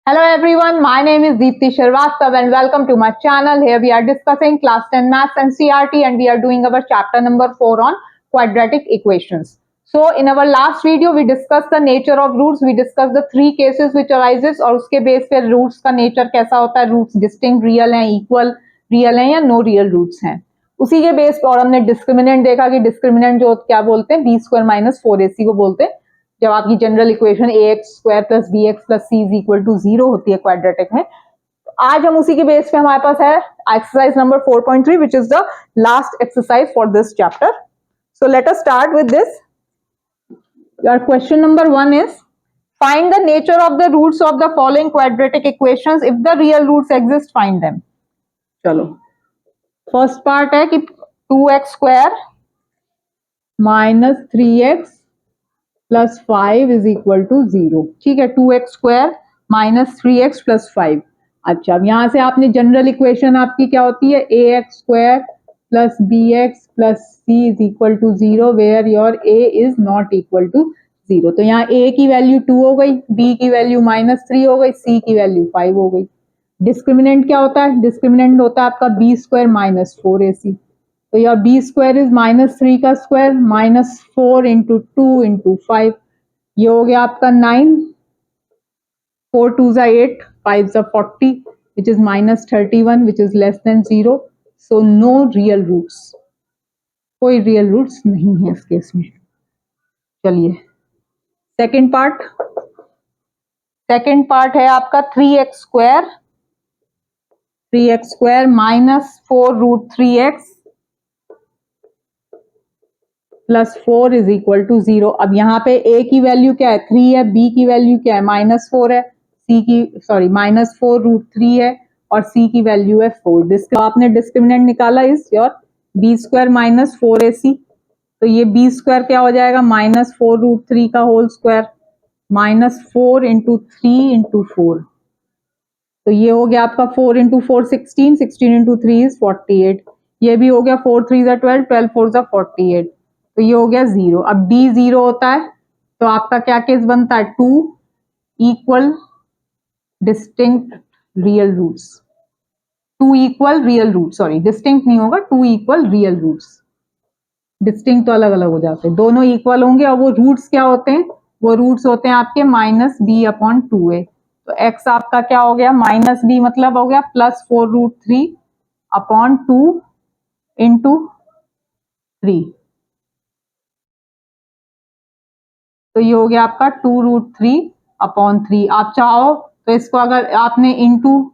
Hello everyone, my name is Deepti Sharvastav and welcome to my channel. Here we are discussing class 10 maths and CRT and we are doing our chapter number 4 on quadratic equations. So in our last video we discussed the nature of roots, we discussed the three cases which arises और उसके base पे roots का nature कैसा होता है, roots distinct, real हैं, equal, real हैं या no real roots हैं. उसी के बेस पर और हमने डिस्क्रिमिनेंट देखा कि डिस्क्रिमिनेंट जो क्या बोलते हैं बी स्क्वायर माइनस 4ac को बोलते हैं जब आपकी general equation a x square plus B x plus C is equal to 0 होती है क्वाड्रेटिक में. आज हम उसी के बेस पे हमारे पास है exercise number 4.3 which is the last exercise for this chapter. So let us start with this. Your question number 1 is find the nature of the roots of the following quadratic equations. If the real roots exist, find them. चलो first part है कि 2x square minus 3x plus 5 is equal to 0. ठीक है, 2x square minus 3x plus 5. अच्छा, अब यहां से आपने जनरल इक्वेशन आपकी क्या होती है A x square plus B x plus C is equal to 0 where your A is not equal to 0. तो यहाँ a की वैल्यू 2 हो गई, b की वैल्यू -3 हो गई, c की वैल्यू 5 हो गई. डिस्क्रिमिनेंट क्या होता है? डिस्क्रिमिनेंट होता है आपका बी स्क्वायर माइनस 4ac. तो योर बी स्क्वायर इज -3 का स्क्वायर माइनस 4 इंटू 2 इंटू 5. ये हो गया आपका 9, 4 2 जा 8, 5 जा 40 which is -31 which is less than 0. So no real roots. कोई रियल रूट्स नहीं है इस केस में. चलिए सेकेंड पार्ट है आपका 3x square minus 4 root 3x plus 4 is equal to 0. अब यहाँ पे a की वैल्यू क्या है 3 है, b की वैल्यू क्या है -4 है, -4 रूट 3 है और c की वैल्यू है 4. आपने डिस्क्रिमिनेंट निकाला इस your B square minus 4ac. तो ये बी स्क्वायर क्या हो जाएगा -4 रूट 3 का होल स्क्वायर -4 इंटू 3 इंटू 4. तो ये हो गया आपका 4 इंटू 4 16, 16 इंटू 3 इज 48. ये भी हो गया 4 3 जा 12, 12 4 जा 48. तो ये हो गया 0. अब d 0 होता है तो आपका क्या केस बनता है 2 equal distinct real roots. 2 equal real root, sorry distinct नहीं होगा, 2 इक्वल रियल रूट्स. डिस्टिंक्ट तो अलग अलग हो जाते हैं, दोनों इक्वल होंगे और वो रूट्स क्या होते हैं, वो रूट्स होते हैं आपके -b/2a. तो x आपका क्या हो गया -b मतलब हो गया +4 रूट 3/2 इंटू 3. तो ये हो गया आपका 2 रूट 3/3. आप चाहो तो इसको अगर आपने इंटू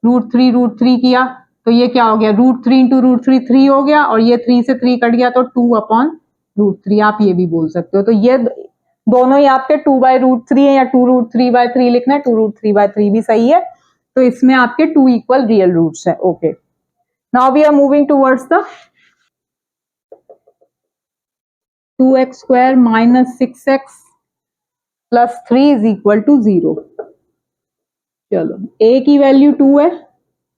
रूट 3 किया तो ये क्या हो गया रूट 3 इंटू रूट 3 हो गया और ये 3 से 3 कट गया तो 2/√3 आप ये भी बोल सकते हो. तो ये दोनों ही आपके 2/√3 है या 2√3/3 लिखना है, 2√3/3 भी सही है. तो इसमें आपके 2 इक्वल रियल रूट्स है. Okay, now we are moving towards the 2x square minus 6x plus 3 is equal to 0. चलो a की वैल्यू 2 है,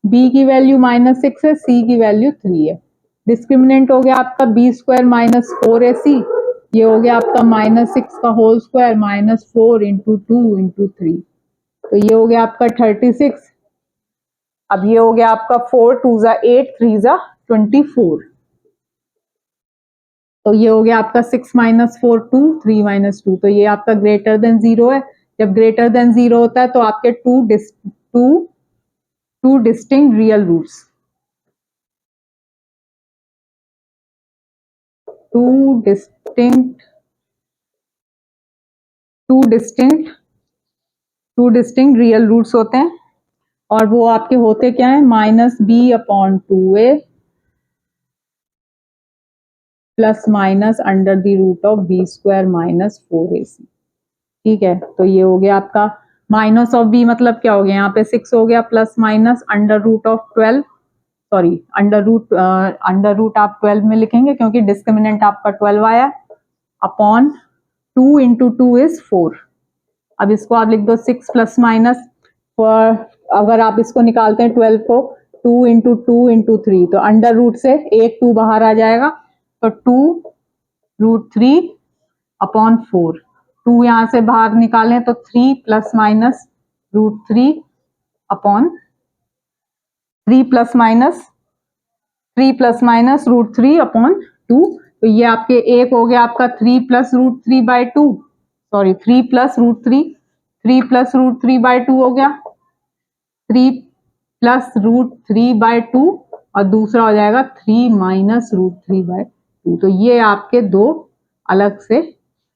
b की वैल्यू -6 है, c की वैल्यू 3 है. डिस्क्रिमिनेंट हो गया आपका बी स्क्वायर -4ac. ये हो गया आपका -6 का होल स्क्वायर -4 इंटू 2 इंटू 3. तो ये हो गया आपका 36. अब ये हो गया आपका 4 2 जा 8, 3 जा 24. तो ये हो गया आपका 6 - 4 2, 3 - 2. तो ये आपका ग्रेटर देन 0 है. जब ग्रेटर देन 0 होता है तो आपके two distinct real roots, two distinct real roots होते हैं और वो आपके होते क्या है -b/2a plus minus under the root of b square -4ac. ठीक है, तो ये हो गया आपका माइनस ऑफ b मतलब क्या हो गया यहाँ पे 6 हो गया plus minus under root of 12, sorry under root आप 12 में लिखेंगे क्योंकि डिस्क्रिमिनेंट आपका 12 आया अपॉन 2 इंटू 2 इज 4. अब इसको आप लिख दो 6 प्लस माइनस, अगर आप इसको निकालते हैं 12 को 2 इंटू 2 इंटू 3 तो अंडर रूट से एक 2 बाहर आ जाएगा तो 2√3/4. 2 यहाँ से बाहर निकालें तो 3 plus minus √3 upon 3 plus minus √3 upon 2। तो ये आपके एक हो गया आपका 3 प्लस √3/2, सॉरी 3 प्लस √3 हो गया 3 प्लस √3/2 और दूसरा हो जाएगा 3 माइनस √3/2। तो ये आपके दो अलग से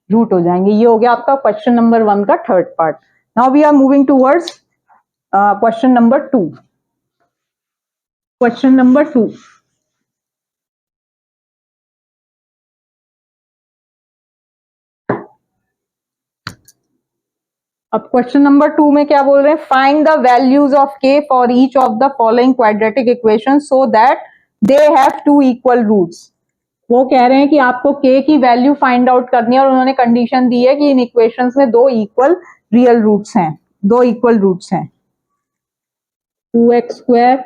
रूट हो जाएंगे। ये हो गया आपका क्वेश्चन नंबर 1 का third part. Now we are moving towards question number 2। Question number 2, अब क्वेश्चन नंबर 2 में क्या बोल रहे हैं, find the values of k for each of the following quadratic equation so that they have two equal roots. वो कह रहे हैं कि आपको के की वैल्यू फाइंड आउट करनी है और उन्होंने कंडीशन दी है कि इन इक्वेशंस में दो इक्वल रियल रूट्स हैं, दो इक्वल रूट्स हैं 2x²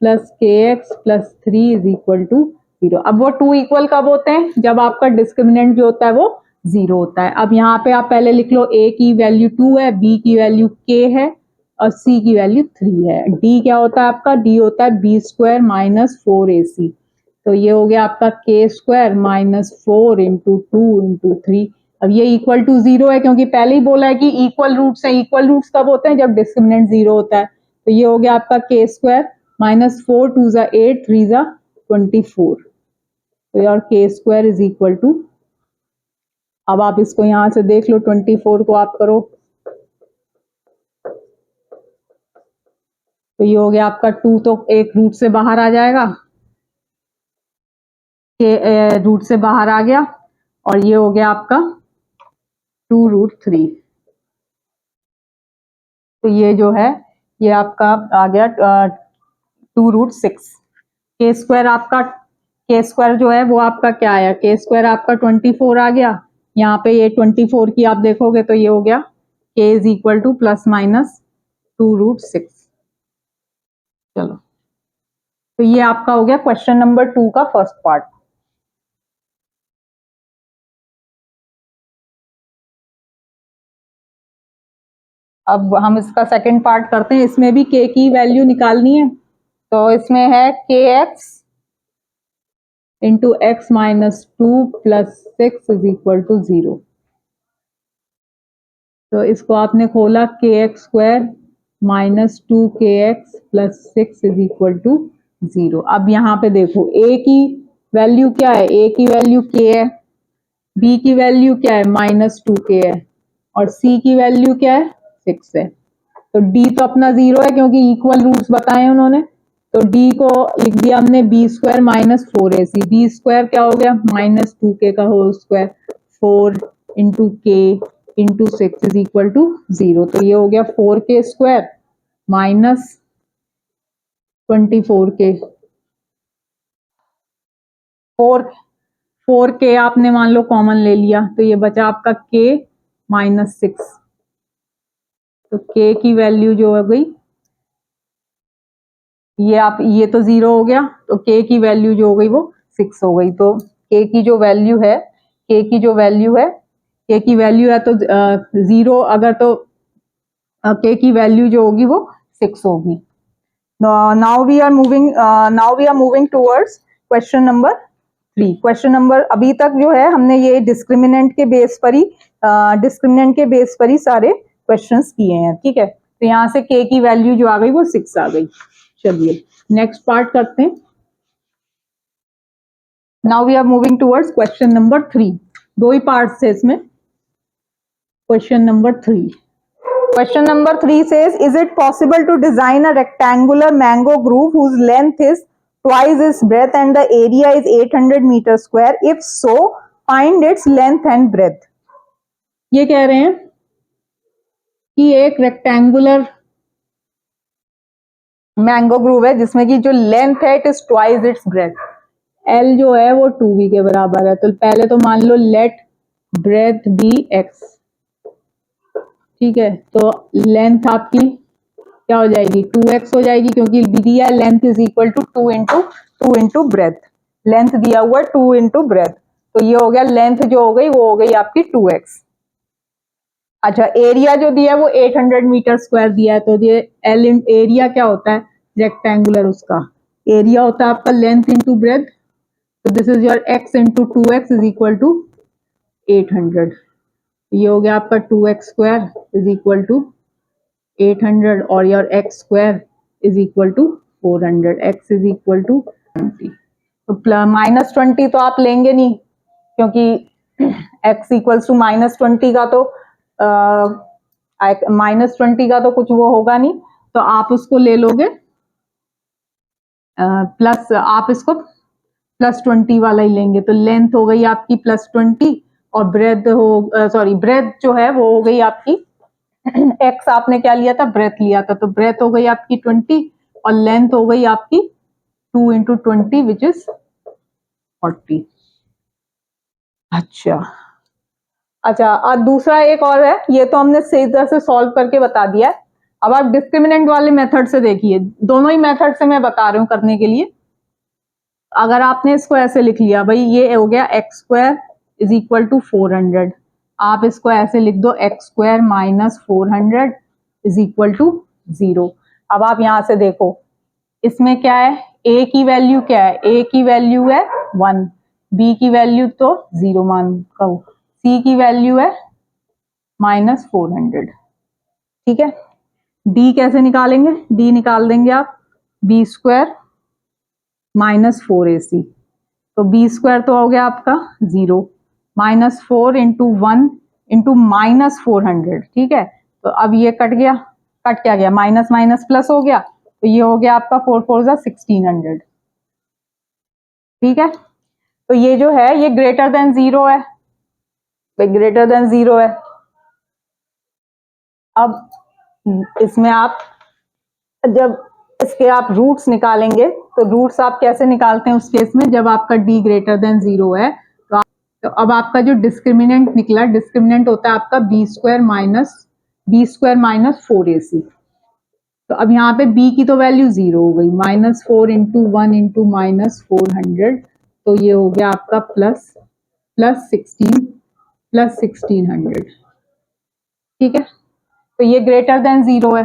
plus kx plus 3 is equal to 0। अब वो टू इक्वल कब होते हैं, जब आपका डिस्क्रिमिनेंट जो होता है वो 0 होता है। अब यहाँ पे आप पहले लिख लो a की वैल्यू 2 है, b की वैल्यू k है और c की वैल्यू 3 है। d क्या होता है आपका, d होता है b² माइनस 4ac। तो ये हो गया आपका k² माइनस 4 इंटू 2 इंटू 3। अब ये इक्वल टू 0 है क्योंकि पहले ही बोला है कि इक्वल रूट्स हैं। इक्वल रूट्स कब होते हैं, जब डिस्क्रिमिनेंट 0 होता है। तो ये हो गया आपका k² माइनस 4 2 ज़ा 8 3 ज़ा 24। तो your k² is equal to, अब आप इसको यहां से देख लो 24 को आप करो तो ये हो गया आपका 2 तो एक रूट से बाहर आ जाएगा, के रूट से बाहर आ गया और ये हो गया आपका 2√3। तो ये जो है ये आपका आ गया 2√6। k² आपका k² जो है वो आपका क्या आया, k² आपका 24 आ गया। यहाँ पे ये 24 की आप देखोगे तो ये हो गया k is equal two plus minus 2√6। चलो, तो ये आपका हो गया क्वेश्चन नंबर 2 का फर्स्ट पार्ट। अब हम इसका सेकंड पार्ट करते हैं। इसमें भी k की वैल्यू निकालनी है। तो इसमें है kx into x minus 2 plus 6 is equal to 0। तो इसको आपने खोला kx² minus 2kx plus 6 is equal to 0। अब यहाँ पे देखो a की वैल्यू क्या है, a की वैल्यू k है, b की वैल्यू क्या है माइनस 2k है और c की वैल्यू क्या है 6 है। तो d तो अपना 0 है क्योंकि इक्वल रूट्स बताए उन्होंने। तो d को लिख दिया हमने b² माइनस 4ac। b² क्या हो गया माइनस 2k का होल स्क्वायर 4 इंटू के इंटू 6 इज इक्वल टू 0। तो ये हो गया 4k² माइनस 24k। 4k आपने मान लो कॉमन ले लिया तो ये बचा आपका k माइनस 6। तो k की वैल्यू जो हो गई ये आप ये तो 0 हो गया तो k की वैल्यू जो हो गई वो 6 हो गई। तो k की जो वैल्यू है k की जो वैल्यू है k की वैल्यू है तो 0 अगर तो k की वैल्यू जो होगी वो 6 होगी। Now we are moving towards question number 3। Question number अभी तक जो है हमने ये डिस्क्रिमिनेंट के बेस पर ही सारे क्वेश्चंस किए हैं, ठीक है। तो यहाँ से k की वैल्यू जो आ गई वो 6 आ गई। चलिए नेक्स्ट पार्ट करते हैं। Now we are moving towards question number 3। दो ही पार्ट्स है इसमें। Question number 3, question number 3 says, is it possible to design a rectangular mango groove whose length is twice its breadth and the area is 800 meter square? If so, find its length and breadth. ये कह रहे हैं कि एक rectangular mango groove है जिसमें कि जो लेंथ है it is twice its breath. L जो है वो 2b के बराबर है। तो पहले तो मान लो लेट ब्रेथ बी x, ठीक है। तो लेंथ आपकी क्या हो जाएगी 2x हो जाएगी क्योंकि दिया length is equal to 2 into breadth. Length दिया हुआ 2 इंटू ब्रेथ। तो ये हो गया लेंथ जो हो गई वो हो गई आपकी 2x। अच्छा, एरिया जो दिया है वो 800 मीटर स्क्वायर दिया है, तो ये एल इन एरिया क्या होता है रेक्टेंगुलर, उसका एरिया होता है आपका लेंथ इंटू ब्रेथ, तो this is your x into 2x is equal to 800। ये हो गया आपका 2x square is equal to 800 और your x square is equal to 400, x is equal to 20। तो -20 तो आप लेंगे नहीं, क्योंकि x इक्वल्स टू -20 का तो -20 का तो कुछ वो होगा नहीं, तो आप उसको ले लोगे प्लस, आप इसको +20 वाला ही लेंगे, तो लेंथ हो गई आपकी +20 और ब्रेथ हो सॉरी ब्रेथ जो है वो हो गई आपकी x आपने क्या लिया था, ब्रेथ लिया था, तो ब्रेथ हो गई आपकी 20 और लेंथ हो गई आपकी 2 इंटू 20 विच इज 40। अच्छा अच्छा, और दूसरा एक और है, ये तो हमने सही तरह से सॉल्व करके बता दिया है। अब आप डिस्क्रिमिनेंट वाले मेथड से देखिए, दोनों ही मेथड से मैं बता रही हूँ करने के लिए। अगर आपने इसको ऐसे लिख लिया भाई, ये हो गया x square is equal to 400, आप इसको ऐसे लिख दो x square minus 400 is equal to 0। अब आप यहां से देखो, इसमें क्या है, a की वैल्यू क्या है, a की वैल्यू है 1, b की वैल्यू तो 0 मान कहो, c की वैल्यू है -400। ठीक है, d कैसे निकालेंगे, d निकाल देंगे आप b स्क्वायर -4ac, तो बी स्क्वायर तो हो गया आपका 0, -4 इंटू 1 इंटू -400। ठीक है, तो अब ये कट गया, कट क्या गया, माइनस माइनस प्लस हो गया, तो ये हो गया आपका 4 4 जा 1600। ठीक है, तो ये जो है ये ग्रेटर देन 0 है, ग्रेटर देन 0 है। अब इसमें आप जब इसके आप रूट्स निकालेंगे, तो रूट्स आप कैसे निकालते हैं उस केस में, जब आपका d ग्रेटर देन 0 है, तो अब आपका जो डिस्क्रिमिनेंट निकला, डिस्क्रिमिनेंट होता है आपका b स्क्वायर माइनस 4ac। तो अब यहाँ पे b की तो वैल्यू 0 हो गई, -4 इंटू 1 इंटू -400, तो ये हो गया आपका प्लस 1600। ठीक है, तो ये ग्रेटर देन 0 है,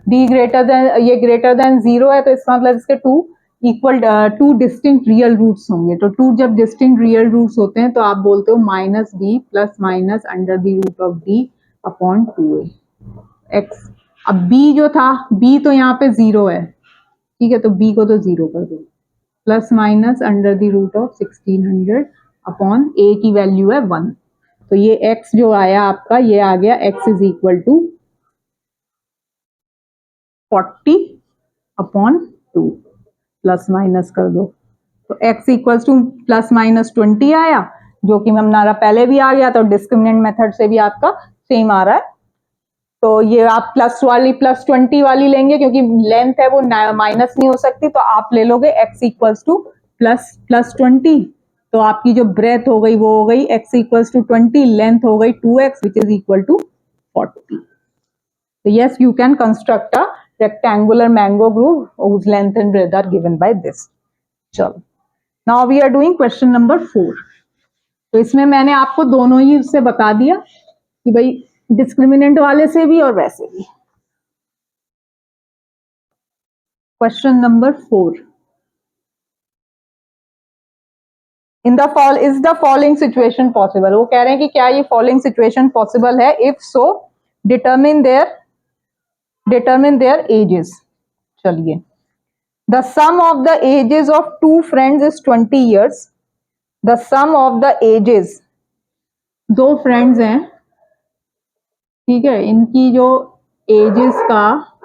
d ग्रेटर देन, ये ग्रेटर देन 0 है, तो इसका मतलब इसके टू डिस्टिंक्ट रियल रूट्स होंगे, तो टू जब डिस्टिंक्ट रियल रूट्स होते हैं तो आप बोलते हो -d plus minus under the root of d upon 2a x। अब b जो था, b तो यहाँ पे 0 है, ठीक है, तो b को तो 0 कर दो, plus minus under the root of 1600 upon a की वैल्यू है 1, तो ये x जो आया आपका, ये आ गया x is equal to 40 upon 2, plus minus कर दो, तो x इक्वल्स टू +-20 आया, जो कि हमारा पहले भी आ गया, तो डिस्क्रिमिनेंट मेथड से भी आपका सेम आ रहा है। तो ये आप +20 वाली लेंगे, क्योंकि लेंथ है वो माइनस नहीं हो सकती, तो आप ले लोगे x इक्वल्स टू +20, तो आपकी जो ब्रेथ हो गई वो हो गई x इक्वल्स टू 20, लेंथ हो गई 2x which is equal to 40। So yes, you can construct a rectangular mango groove whose length and breadth are given by this. चलो, now we are doing question number 4. तो इसमें मैंने आपको दोनों ही उससे बता दिया कि भाई डिस्क्रिमिनेंट वाले से भी और वैसे भी। Question number 4, in the fall is the following situation possible, वो कह रहे हैं कि क्या ये फॉलोइंग सिचुएशन पॉसिबल है, if so determine there edges. चलिए, the sum of the ages of two friends is 20 years. The sum of the ages, दो फ्रेंड्स हैं, ठीक है, इनकी जो एजेस का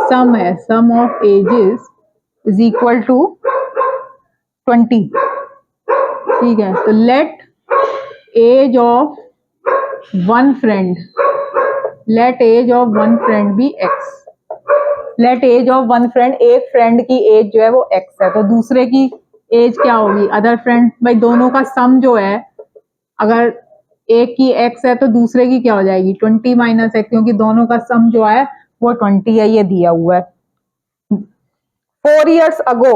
सम है, sum of ages is equal to 20। ठीक है, तो let age of one friend, let age of one friend be x, let age of one friend, एक फ्रेंड की एज जो है वो x है, तो दूसरे की एज क्या होगी, अदर फ्रेंड, भाई दोनों का सम जो है, अगर एक की x है तो दूसरे की क्या हो जाएगी 20 माइनस x, क्योंकि दोनों का सम जो है वो 20 है, ये दिया हुआ है। 4 years अगो,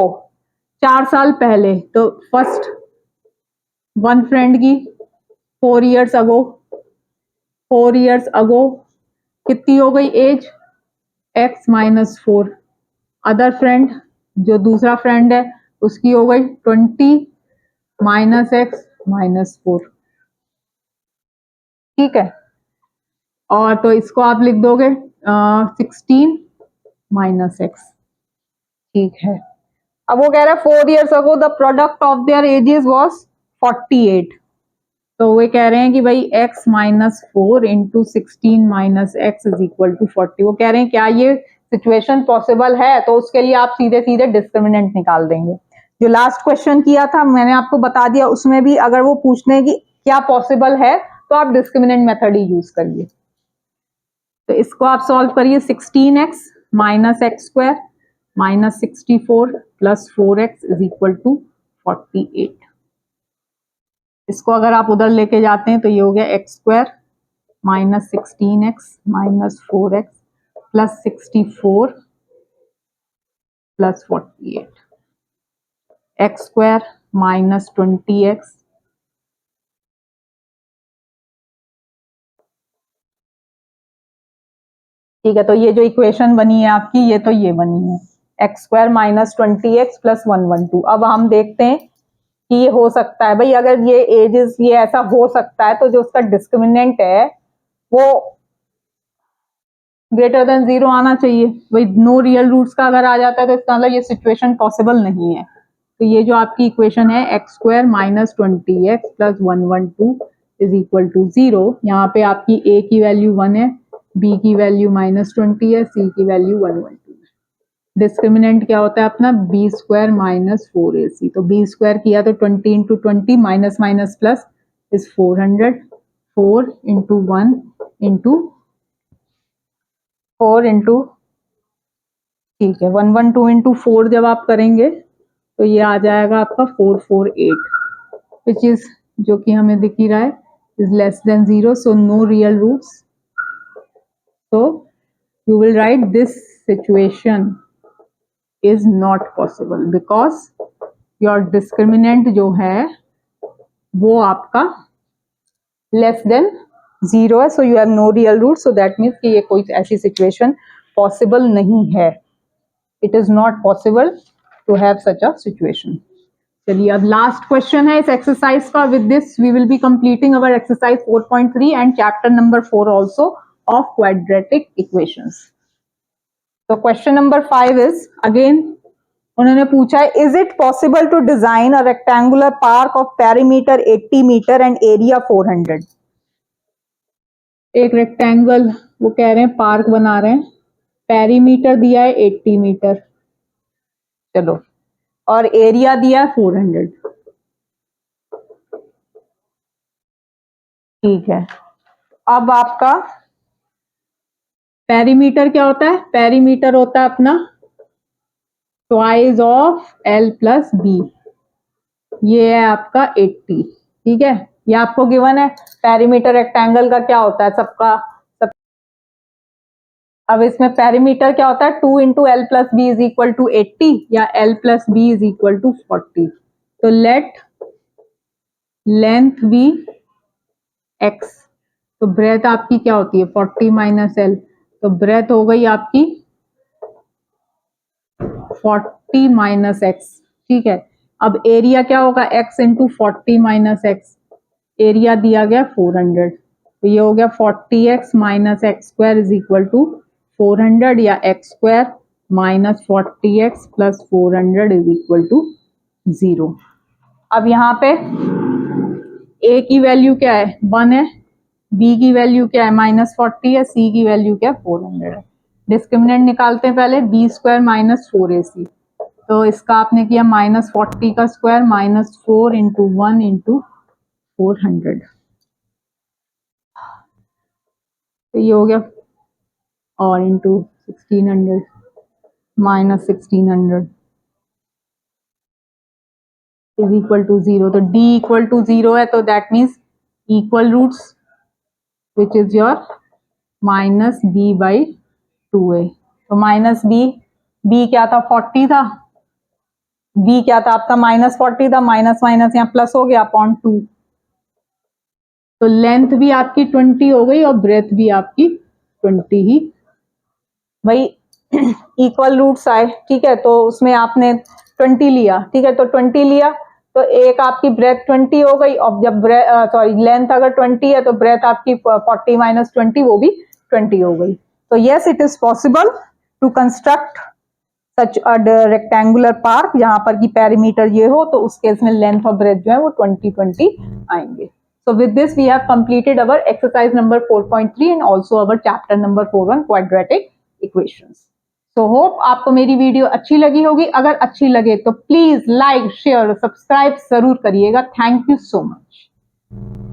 4 साल पहले, तो फर्स्ट वन फ्रेंड की 4 years अगो 4 years ago कितनी हो गई age, x minus 4। Other friend, जो दूसरा फ्रेंड है उसकी हो गई 20 माइनस एक्स माइनस 4। ठीक है, और तो इसको आप लिख दोगे 16 माइनस एक्स। ठीक है, अब वो कह रहा है 4 years ago the product of their ages was 48। तो वे कह रहे हैं कि भाई x minus 4 into 16 minus x is equal to 40। वो कह रहे हैं क्या ये सिचुएशन पॉसिबल है, तो उसके लिए आप सीधे सीधे डिस्क्रिमिनेंट निकाल देंगे। जो लास्ट क्वेश्चन किया था मैंने आपको बता दिया, उसमें भी अगर वो पूछते हैं कि क्या पॉसिबल है तो आप डिस्क्रिमिनेंट मेथड ही यूज करिए। तो इसको आप सॉल्व करिए, 16x minus x square minus 64 plus 4x is equal to 48। इसको अगर आप उधर लेके जाते हैं तो ये हो गया x square minus 16x minus 4x plus 64 plus 48, x square minus 20x ठीक है। तो ये जो इक्वेशन बनी है आपकी, ये तो ये बनी है x square minus 20x plus 112। अब हम देखते हैं कि ये हो सकता है भाई, अगर ये एजेस ये ऐसा हो सकता है तो जो उसका डिस्क्रिमिनेंट है वो ग्रेटर देन 0 आना चाहिए। भाई नो रियल रूट्स का अगर आ जाता है तो इसका मतलब ये सिचुएशन पॉसिबल नहीं है। तो ये जो आपकी इक्वेशन है x square minus 20x plus 112 is equal to 0, यहाँ पे आपकी a की वैल्यू 1 है, b की वैल्यू माइनस 20 है, c की वैल्यू 112 है। डिस्क्रिमिनेंट क्या होता है अपना बी स्क्वायर माइनस 4ac। तो बी स्क्वायर किया तो 20 into 20 minus minus plus is 400, 4 into 1 into 4 into ठीक है 112 इंटू 4 जब आप करेंगे तो ये आ जाएगा आपका 448, विच इज जो कि हमें दिख ही रहा है is less than 0, so no real roots. so you will write this situation is not possible because your discriminant जो है वो आपका लेस देन 0 है, so you have no real root, so that means कि ये कोई ऐसी situation possible नहीं है। It is not possible to have such a situation। चलिए अब लास्ट क्वेश्चन है इस एक्सरसाइज का। With this we will be completing our exercise 4.3 and chapter number 4 also of quadratic equations. तो क्वेश्चन नंबर 5 इज अगेन उन्होंने पूछा है is it possible to design a rectangular park of perimeter 80 metre and area 400। एक rectangle वो कह रहे हैं park बना रहे हैं, पेरीमीटर दिया है 80 मीटर, चलो, और एरिया दिया है 400। ठीक है, अब आपका पेरीमीटर क्या होता है, पेरीमीटर होता है अपना twice of l plus b, ये है आपका 80। ठीक है, ये आपको गिवन है पेरीमीटर रेक्टेंगल का क्या होता है सबका सब। अब इसमें पेरीमीटर क्या होता है 2 into l plus b is equal to 80 या l plus b is equal to 40। तो लेट लेंथ बी एक्स, तो ब्रेथ आपकी क्या होती है 40 माइनस एल, तो ब्रेथ हो गई आपकी 40 माइनस एक्स। ठीक है, अब एरिया क्या होगा x into 40 minus x, area दिया गया 400, तो ये हो गया 40x minus x square is equal to 400 या x square minus 40x plus 400 is equal to 0। अब यहाँ पे a की वैल्यू क्या है 1 है, b की वैल्यू क्या है माइनस 40 है, c की वैल्यू क्या है 400 है। डिस्क्रिमिनेंट निकालते हैं पहले, बी स्क्वायर माइनस 4ac, तो इसका आपने किया माइनस 40 का स्क्वायर माइनस 4 इंटू 1 इंटू 400, तो ये हो गया, और into 1600 minus 1600 is equal to 0। तो d इक्वल टू 0 है, तो that means equal roots which is your minus b by 2a। तो माइनस b क्या था 40 था, b क्या था आपका माइनस 40 था, माइनस माइनस यहाँ प्लस हो गया अपॉन 2, तो लेंथ भी आपकी 20 हो गई और ब्रेथ भी आपकी 20 ही। भाई इक्वल रूट्स आए, ठीक है, तो उसमें आपने 20 लिया, ठीक है, तो 20 लिया तो एक आपकी ब्रेथ 20 हो गई, और जब लेंथ अगर 20 है तो ब्रेथ आपकी 40 माइनस 20 वो भी 20 हो गई। तो yes, it is possible to construct such a rectangular park जहां पर की पेरीमीटर ये हो, तो उस केस में लेंथ और ब्रेथ जो है वो 20-20 आएंगे। So with this we have completed our exercise number 4.3 and also our chapter number 4 on quadratic equations. So hope आपको मेरी वीडियो अच्छी लगी होगी। अगर अच्छी लगे तो प्लीज लाइक शेयर सब्सक्राइब जरूर करिएगा। Thank you so much.